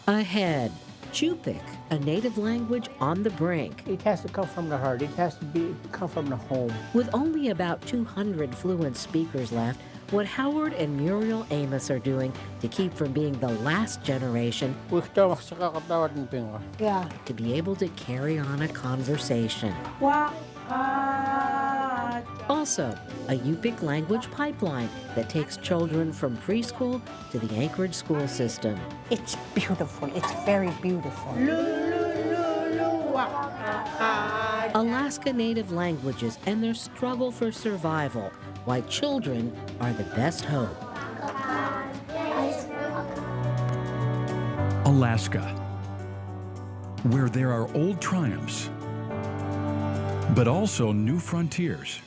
Ahead, Chupik, a native language on the brink. It has to come from the heart. It has to come from the home. With only about 200 fluent speakers left, what Howard and Muriel Amos are doing to keep from being the last generation Yeah. to be able to carry on a conversation. Also, a Yupik language pipeline that takes children from preschool to the Anchorage school system. It's beautiful. It's very beautiful. Alaska Native languages and their struggle for survival, why children are the best hope. Alaska, where there are old triumphs, but also new frontiers,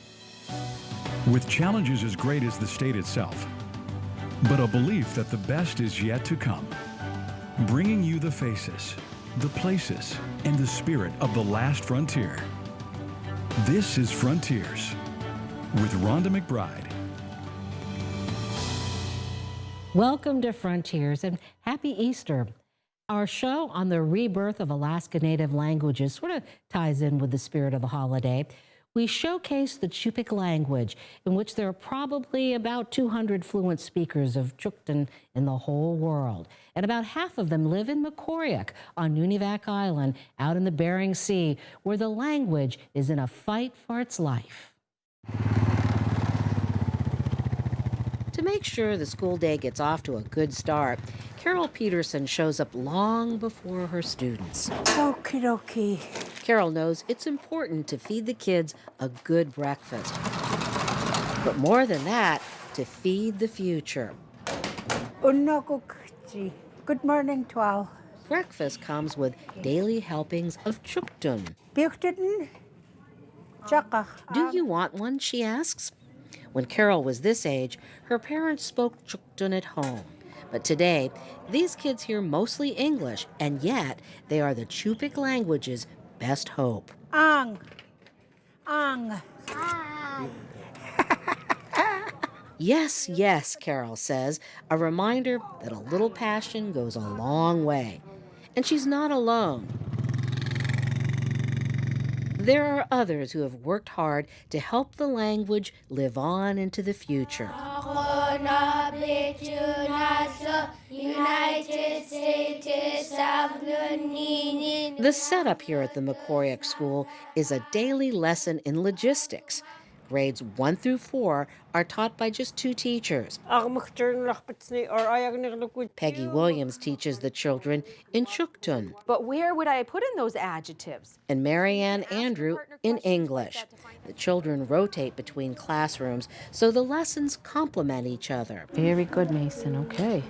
with challenges as great as the state itself, but a belief that the best is yet to come, bringing you the faces, the places, and the spirit of the last frontier. This is Frontiers with Rhonda McBride. Welcome to Frontiers and Happy Easter. Our show on the rebirth of Alaska Native languages sort of ties in with the spirit of the holiday. We showcase the Chupik language, in which there are probably about 200 fluent speakers of Cugtun in the whole world. And about half of them live in Mekoryuk on Nunivak Island out in the Bering Sea, where the language is in a fight for its life. To make sure the school day gets off to a good start, Carol Peterson shows up long before her students. Okie dokie. Carol knows it's important to feed the kids a good breakfast. But more than that, to feed the future. Unagukji. Good morning to all. Breakfast comes with daily helpings of Cugtun. Beuchteten? Chaka. Do you want one, she asks. When Carol was this age, her parents spoke Cugtun at home. But today, these kids hear mostly English, and yet they are the Chupik language's best hope. Ang. Yes, yes, Carol says, a reminder that a little passion goes a long way. And she's not alone. There are others who have worked hard to help the language live on into the future. The setup here at the Mekoryuk School is a daily lesson in logistics. Grades 1 through 4 are taught by just 2 teachers. Peggy Williams teaches the children in Cugtun. But where would I put in those adjectives? And Marianne Andrew in English. The children rotate between classrooms, so the lessons complement each other. Very good, Mason. Okay.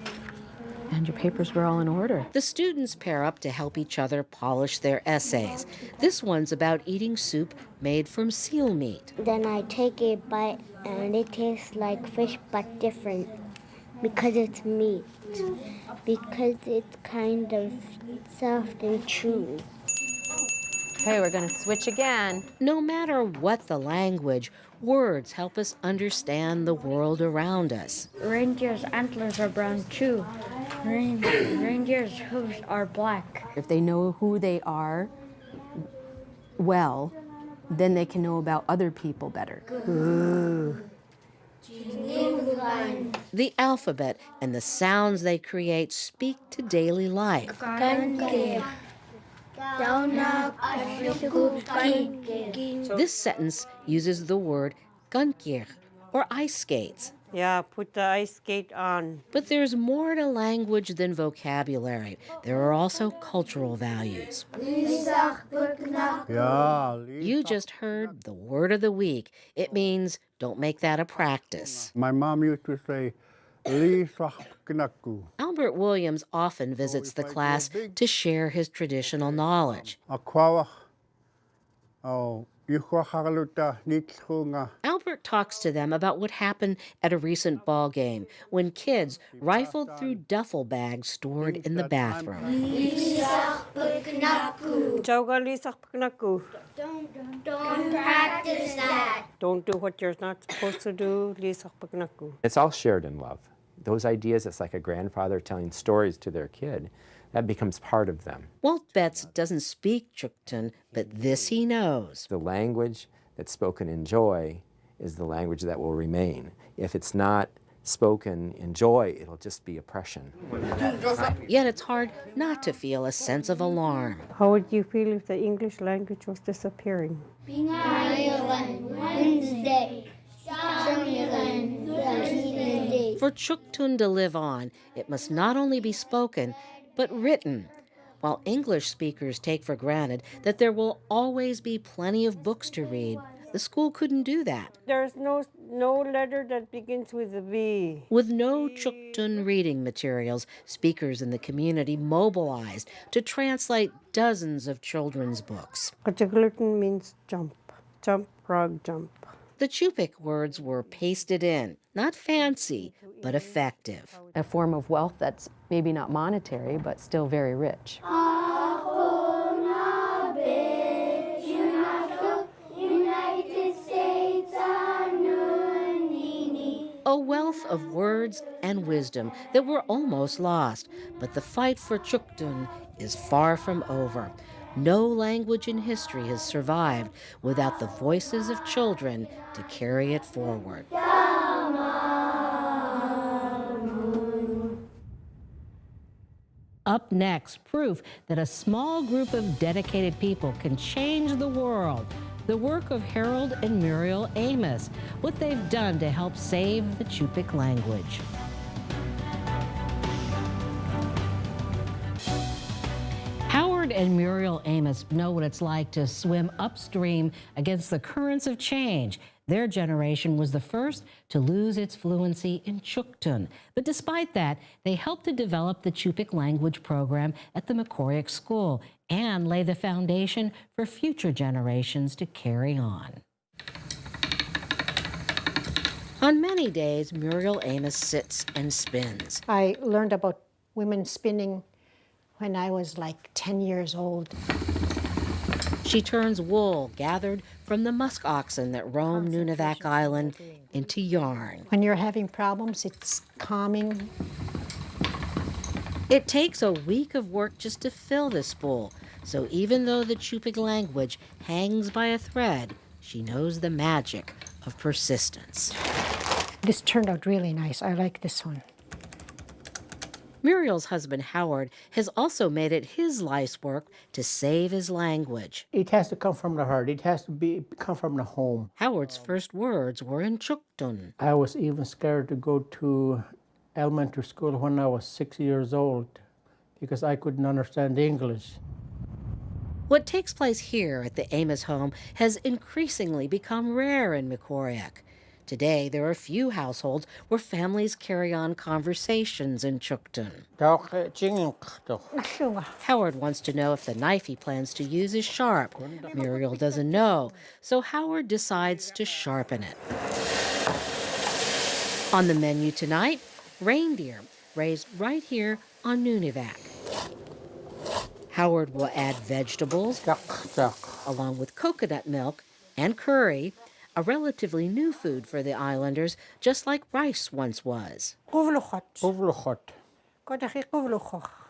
And your papers were all in order. The students pair up to help each other polish their essays. This one's about eating soup made from seal meat. Then I take a bite and it tastes like fish but different because it's meat. Because it's kind of soft and chewy. Okay, we're going to switch again. No matter what the language, words help us understand the world around us. Reindeer's antlers are brown too. Reindeer's hooves are black. If they know who they are well, then they can know about other people better. Ooh. The alphabet and the sounds they create speak to daily life. This sentence uses the word gunkir, or ice skates. Yeah, put the ice skate on. But there's more to language than vocabulary. There are also cultural values. You just heard the word of the week. It means don't make that a practice. My mom used to say, Albert Williams often visits the class to share his traditional knowledge. Albert talks to them about what happened at a recent ball game when kids rifled through duffel bags stored in the bathroom. Don't practice that. Don't do what you're not supposed to do. It's all shared in love. those ideas, it's like a grandfather telling stories to their kid, that becomes part of them. Walt Betts doesn't speak Cugtun, but this he knows. The language that's spoken in joy is the language that will remain. If it's not spoken in joy, it'll just be oppression. Yet it's hard not to feel a sense of alarm. How would you feel if the English language was disappearing? For Cugtun to live on, it must not only be spoken, but written. While English speakers take for granted that there will always be plenty of books to read, the school couldn't do that. There's no letter that begins with a V. With no Cugtun reading materials, speakers in the community mobilized to translate dozens of children's books. Cugtun means jump. Jump, frog, jump. The Chupik words were pasted in, not fancy, but effective. A form of wealth that's maybe not monetary, but still very rich. A wealth of words and wisdom that were almost lost, but the fight for Cugtun is far from over. No language in history has survived without the voices of children to carry it forward. Up next, proof that a small group of dedicated people can change the world. The work of Harold and Muriel Amos, what they've done to help save the Chupik language. Howard and Muriel Amos know what it's like to swim upstream against the currents of change. Their generation was the first to lose its fluency in Cugtun. But despite that, they helped to develop the Chupik language program at the Mekoryuk school and lay the foundation for future generations to carry on. On many days, Muriel Amos sits and spins. I learned about women spinning when I was like 10 years old. She turns wool gathered from the musk oxen that roam Nunivak Island into yarn. When you're having problems, it's calming. It takes a week of work just to fill this spool. So even though the Chupik language hangs by a thread, she knows the magic of persistence. This turned out really nice. I like this one. Muriel's husband, Howard, has also made it his life's work to save his language. It has to come from the heart. It has to come from the home. Howard's first words were in Cugtun. I was even scared to go to elementary school when I was 6 years old because I couldn't understand English. What takes place here at the Amos home has increasingly become rare in Mekoryuk. Today, there are few households where families carry on conversations in Cugtun. Howard wants to know if the knife he plans to use is sharp. Muriel doesn't know, so Howard decides to sharpen it. On the menu tonight, reindeer raised right here on Nunivak. Howard will add vegetables, along with coconut milk and curry, a relatively new food for the islanders, just like rice once was.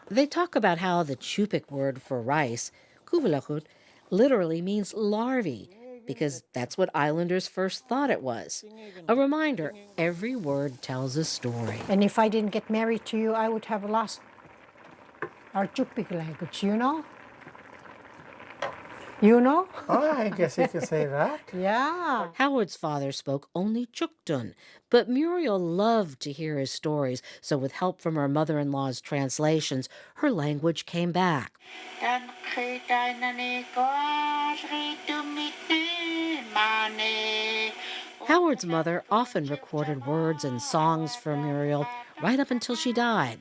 They talk about how the Chupik word for rice, kuvlakut, literally means larvae, because that's what islanders first thought it was. A reminder, every word tells a story. And if I didn't get married to you, I would have lost our Chupik language, you know? You know? Oh, I guess you can say that. Yeah. Howard's father spoke only Cugtun, but Muriel loved to hear his stories, so with help from her mother-in-law's translations, her language came back. Howard's mother often recorded words and songs for Muriel right up until she died.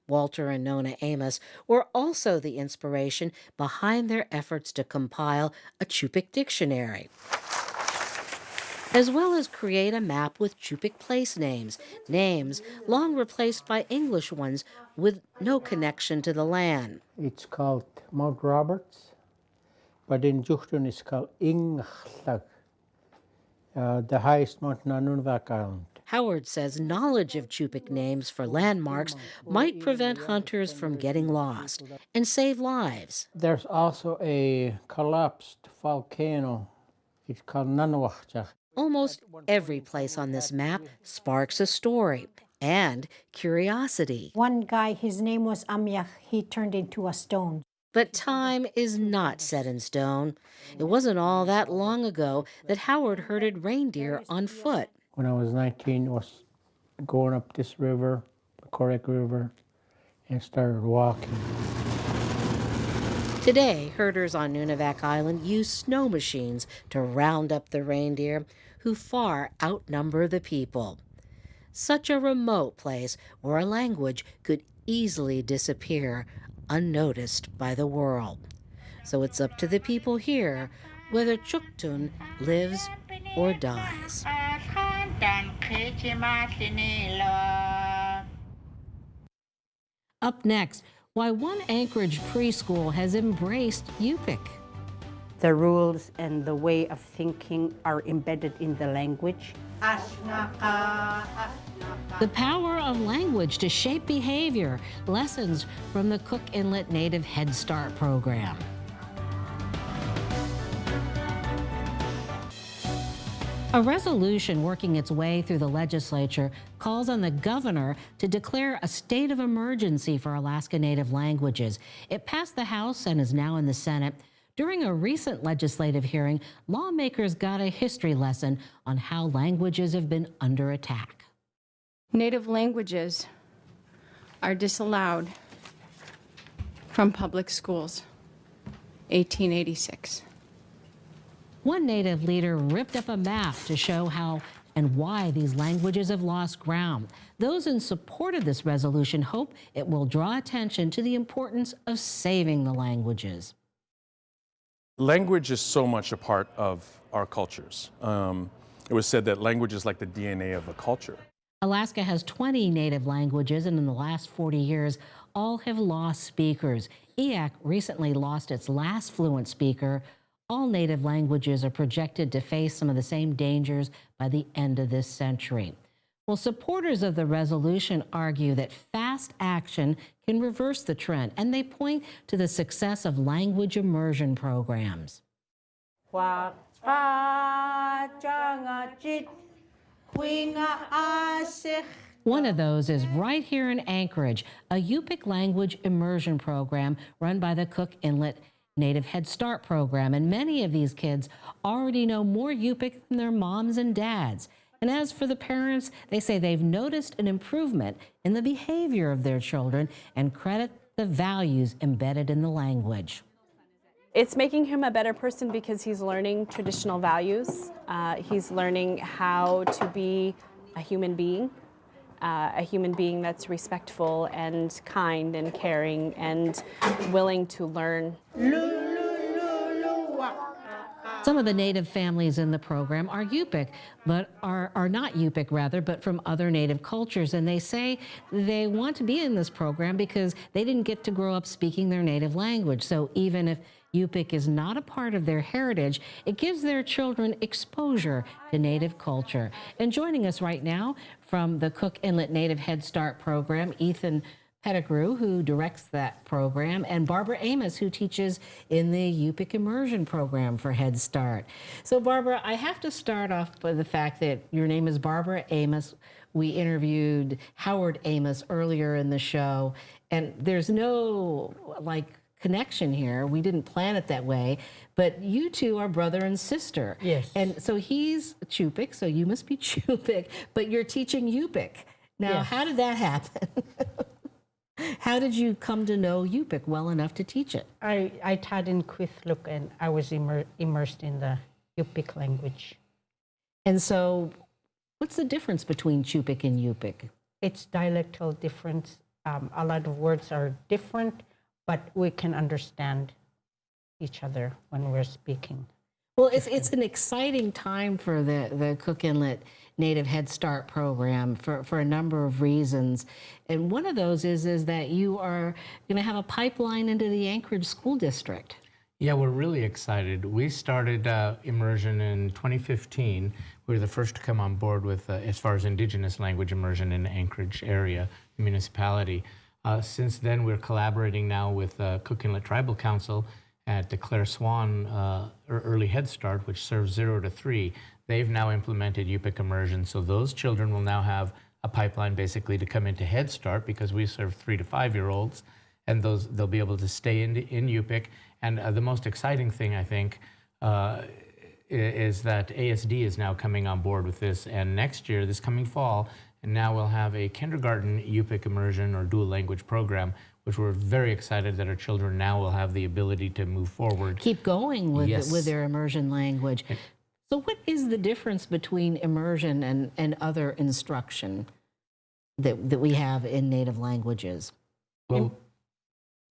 Walter and Nona Amos were also the inspiration behind their efforts to compile a Chupik dictionary, as well as create a map with Chupik place names, names long replaced by English ones with no connection to the land. It's called Mount Roberts, but in Cugtun it's called Inlet, the highest mountain on Nunivak Island. Howard says knowledge of Chupik names for landmarks might prevent hunters from getting lost and save lives. There's also a collapsed volcano. It's called Nunivak. Almost every place on this map sparks a story and curiosity. One guy, his name was Amyak, he turned into a stone. But time is not set in stone. It wasn't all that long ago that Howard herded reindeer on foot. When I was 19, I was going up this river, Mekoryuk River, and started walking. Today, herders on Nunivak Island use snow machines to round up the reindeer, who far outnumber the people. Such a remote place where a language could easily disappear unnoticed by the world. So it's up to the people here whether Cugtun lives or dies. Up next, why one Anchorage preschool has embraced Yupik. The rules and the way of thinking are embedded in the language. The power of language to shape behavior. Lessons from the Cook Inlet Native Head Start program. A resolution working its way through the legislature calls on the governor to declare a state of emergency for Alaska Native languages. It passed the House and is now in the Senate. During a recent legislative hearing, lawmakers got a history lesson on how languages have been under attack. Native languages are disallowed from public schools, 1886. One Native leader ripped up a map to show how and why these languages have lost ground. Those in support of this resolution hope it will draw attention to the importance of saving the languages. Language is so much a part of our cultures. It was said that language is like the DNA of a culture. Alaska has 20 native languages, and in the last 40 years, all have lost speakers. EAC recently lost its last fluent speaker. All native languages are projected to face some of the same dangers by the end of this century. Well, supporters of the resolution argue that fast action can reverse the trend, and they point to the success of language immersion programs. One of those is right here in Anchorage, a Yupik language immersion program run by the Cook Inlet Native Head Start program. And many of these kids already know more Yupik than their moms and dads. And as for the parents, they say they've noticed an improvement in the behavior of their children and credit the values embedded in the language. It's making him a better person because he's learning traditional values. He's learning how to be a human being that's respectful and kind and caring and willing to learn. Some of the Native families in the program are Yupik, but are not Yupik rather, but from other Native cultures. And they say they want to be in this program because they didn't get to grow up speaking their native language. So even if Yupik is not a part of their heritage, it gives their children exposure to Native culture. And joining us right now from the Cook Inlet Native Head Start program, Ethan Pettigrew, who directs that program, and Barbara Amos, who teaches in the Yupik Immersion program for Head Start. So Barbara, I have to start off with the fact that your name is Barbara Amos. We interviewed Howard Amos earlier in the show, and there's no connection here. We didn't plan it that way, but you two are brother and sister. Yes. And so he's Chupik, so you must be Chupik, but you're teaching Yupik. Now, Yes. How did that happen? How did you come to know Yupik well enough to teach it? I taught in Quithluk and I was immersed in the Yupik language. And so what's the difference between Chupik and Yupik? It's dialectal difference. A lot of words are different, but we can understand each other when we're speaking. Well, it's an exciting time for the Cook Inlet Native Head Start program for a number of reasons. And one of those is that you are going to have a pipeline into the Anchorage School District. Yeah, we're really excited. We started Immersion in 2015. We were the first to come on board with, as far as Indigenous language immersion in the Anchorage area municipality. Since then, we're collaborating now with Cook Inlet Tribal Council at the Claire Swan Early Head Start, which serves 0 to 3. They've now implemented Yupik immersion, so those children will now have a pipeline basically to come into Head Start, because we serve 3 to 5-year-olds, and they'll be able to stay in Yupik. And the most exciting thing, I think, is that ASD is now coming on board with this, and next year, this coming fall, and now we'll have a kindergarten Yupik immersion or dual language program, which we're very excited that our children now will have the ability to move forward. Keep going with, Yes. with their immersion language. So what is the difference between immersion and other instruction that we have in native languages? Well,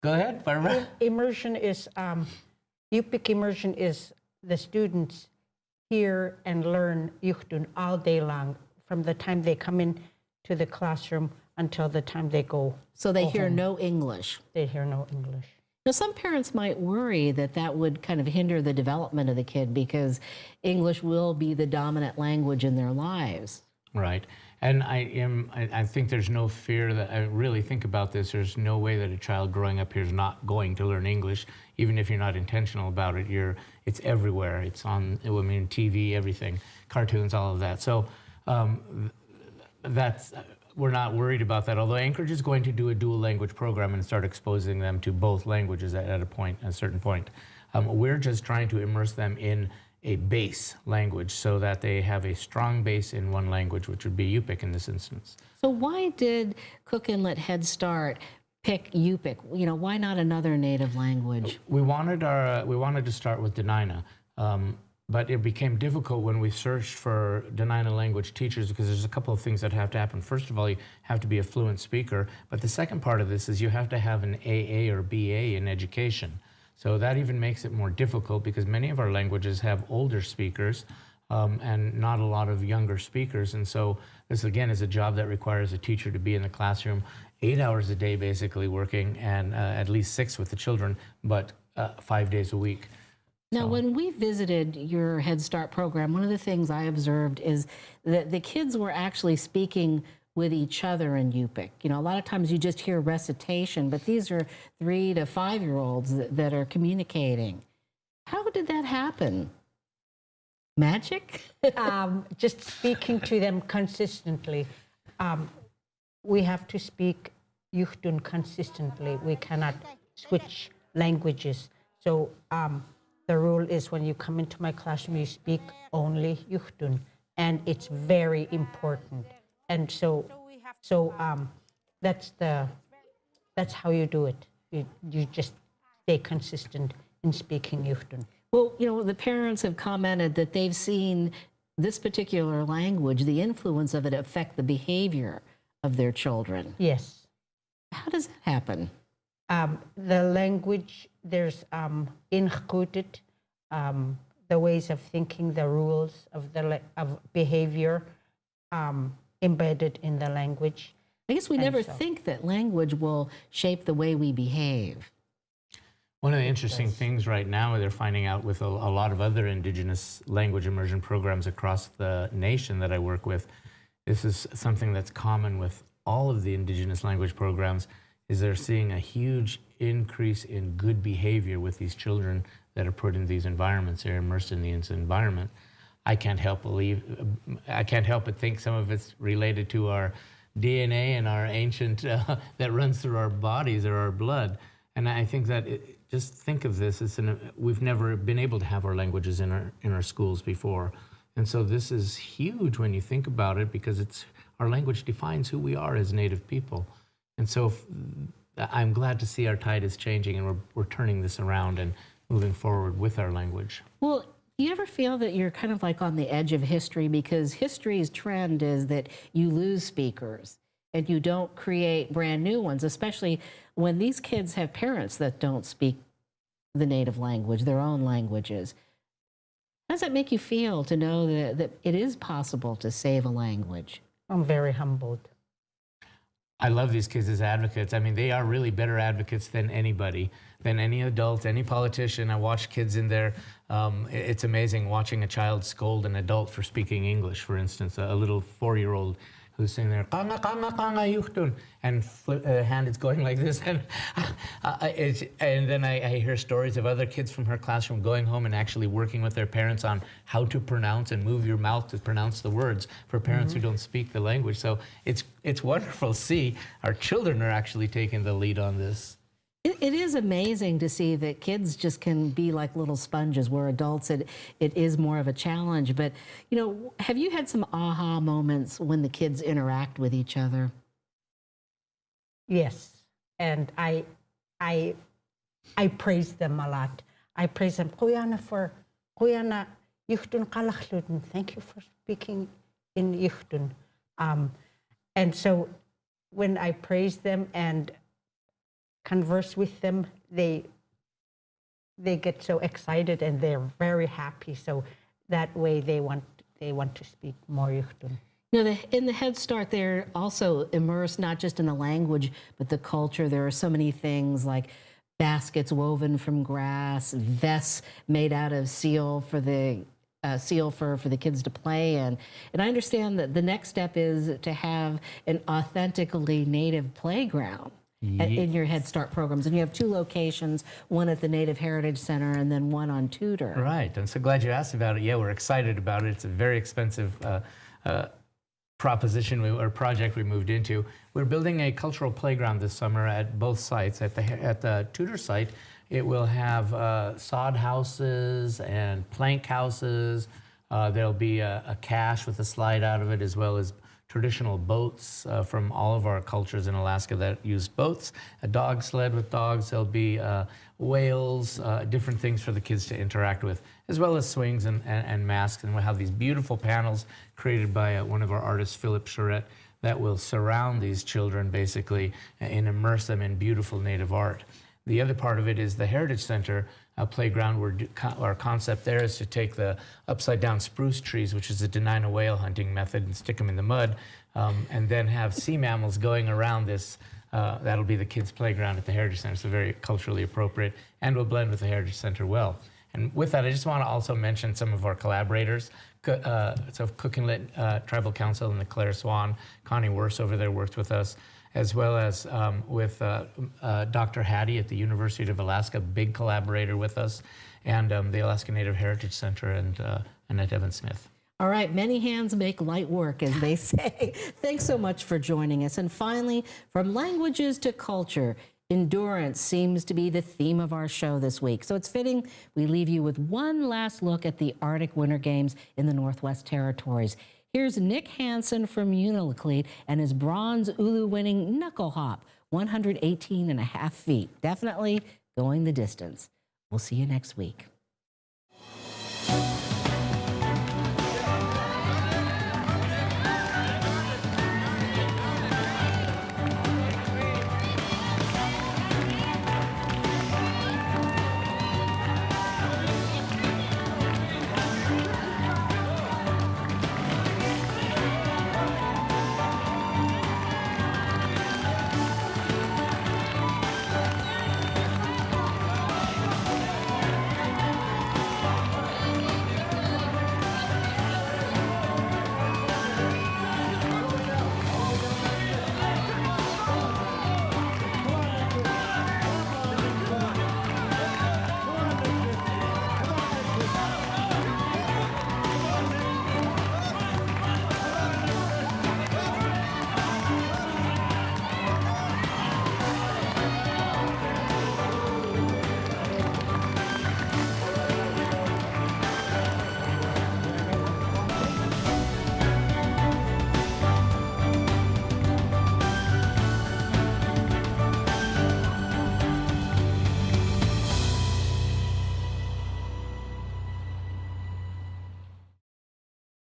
go ahead, Barbara. Immersion is, Yupik immersion is the students hear and learn Cugtun all day long, from the time they come in to the classroom until the time they go. So they hear home. no English. They hear no English. Now, some parents might worry that that would kind of hinder the development of the kid because English will be the dominant language in their lives. Right. And I think there's no fear that, I really think about this, there's no way that a child growing up here is not going to learn English, even if you're not intentional about it. It's everywhere. It's on, I mean, TV, everything, cartoons, all of that. So we're not worried about that, although Anchorage is going to do a dual language program and start exposing them to both languages at a certain point. We're just trying to immerse them in a base language so that they have a strong base in one language, which would be Yupik in this instance. So why did Cook Inlet Head Start pick Yupik? You know, why not another native language? We wanted to start with Dena'ina, but it became difficult when we searched for Dena'ina language teachers, because there's a couple of things that have to happen. First of all, you have to be a fluent speaker, but the second part of this is you have to have an AA or BA in education. So that even makes it more difficult, because many of our languages have older speakers and not a lot of younger speakers. And so this, again, is a job that requires a teacher to be in the classroom 8 hours a day, basically working, and at least 6 with the children, but 5 days a week. Now, when we visited your Head Start program, one of the things I observed is that the kids were actually speaking with each other in Yupik. You know, a lot of times you just hear recitation, but these are 3 to 5-year-olds that are communicating. How did that happen? Magic? Just speaking to them consistently. We have to speak Cugtun consistently. We cannot switch languages. So the rule is when you come into my classroom, you speak only Cugtun, and it's very important. And so that's how you do it. You just stay consistent in speaking Cugtun. Well, you know, the parents have commented that they've seen this particular language, the influence of it affect the behavior of their children. Yes. How does that happen? The language, there's included the ways of thinking, the rules of behavior embedded in the language. I guess we never think that language will shape the way we behave. One of the interesting things right now, they're finding out with a lot of other Indigenous language immersion programs across the nation that I work with, this is something that's common with all of the Indigenous language programs, is they're seeing a huge increase in good behavior with these children that are put in these environments. They're immersed in the environment. I can't help but think some of it's related to our DNA and our ancient that runs through our bodies or our blood. And I think that just think of this, we've never been able to have our languages in our schools before. And so this is huge when you think about it, because our language defines who we are as Native people. And so I'm glad to see our tide is changing, and we're turning this around and moving forward with our language. Well, do you ever feel that you're kind of like on the edge of history, because history's trend is that you lose speakers and you don't create brand new ones, especially when these kids have parents that don't speak the native language, their own languages. How does that make you feel to know that it is possible to save a language? I'm very humbled. I love these kids as advocates. I mean, they are really better advocates than anybody, than any adult, any politician. I watch kids in there. It's amazing watching a child scold an adult for speaking English, for instance, a little 4-year-old who's sitting there, kanga, kanga, kanga, Cugtun, and hand is going like this. And, and then I hear stories of other kids from her classroom going home and actually working with their parents on how to pronounce and move your mouth to pronounce the words for parents who don't speak the language. So it's wonderful to see our children are actually taking the lead on this. It is amazing to see that kids just can be like little sponges, where adults, it is more of a challenge. But, you know, have you had some aha moments when the kids interact with each other? Yes, and I praise them a lot. I praise them. Kuyana Cugtun kalachluten. Thank you for speaking in Cugtun. And so when I praise them and converse with them, they get so excited and they're very happy. So that way they want to speak more Cugtun. You know, in the Head Start, they're also immersed not just in the language, but the culture. There are so many things like baskets woven from grass, vests made out of seal for the seal fur for the kids to play in. And I understand that the next step is to have an authentically native playground in your Head Start programs. And you have 2 locations, one at the Native Heritage Center and then one on Tudor. Right. I'm so glad you asked about it. Yeah, we're excited about it. It's a very expensive proposition or project we moved into. We're building a cultural playground this summer at both sites. At the Tudor site, it will have sod houses and plank houses. There'll be a cache with a slide out of it, as well as traditional boats from all of our cultures in Alaska that use boats, a dog sled with dogs. There'll be whales, different things for the kids to interact with, as well as swings and masks. And we'll have these beautiful panels created by one of our artists, Philip Charette, that will surround these children basically and immerse them in beautiful native art. The other part of it is the Heritage Center playground, where our concept there is to take the upside-down spruce trees, which is a Denina whale hunting method, and stick them in the mud, and then have sea mammals going around this. That'll be the kids' playground at the Heritage Center, so very culturally appropriate, and will blend with the Heritage Center well. And with that, I just want to also mention some of our collaborators. So Cookinlet Tribal Council and the Claire Swan, Connie Wurst over there worked with us, as well as with Dr. Hattie at the University of Alaska, big collaborator with us, and the Alaska Native Heritage Center and Annette Evans-Smith. All right, many hands make light work, as they say. Thanks so much for joining us. And finally, from languages to culture, endurance seems to be the theme of our show this week. So it's fitting we leave you with one last look at the Arctic Winter Games in the Northwest Territories. Here's Nick Hansen from Unalakleet and his bronze Ulu-winning knuckle hop, 118.5 feet. Definitely going the distance. We'll see you next week.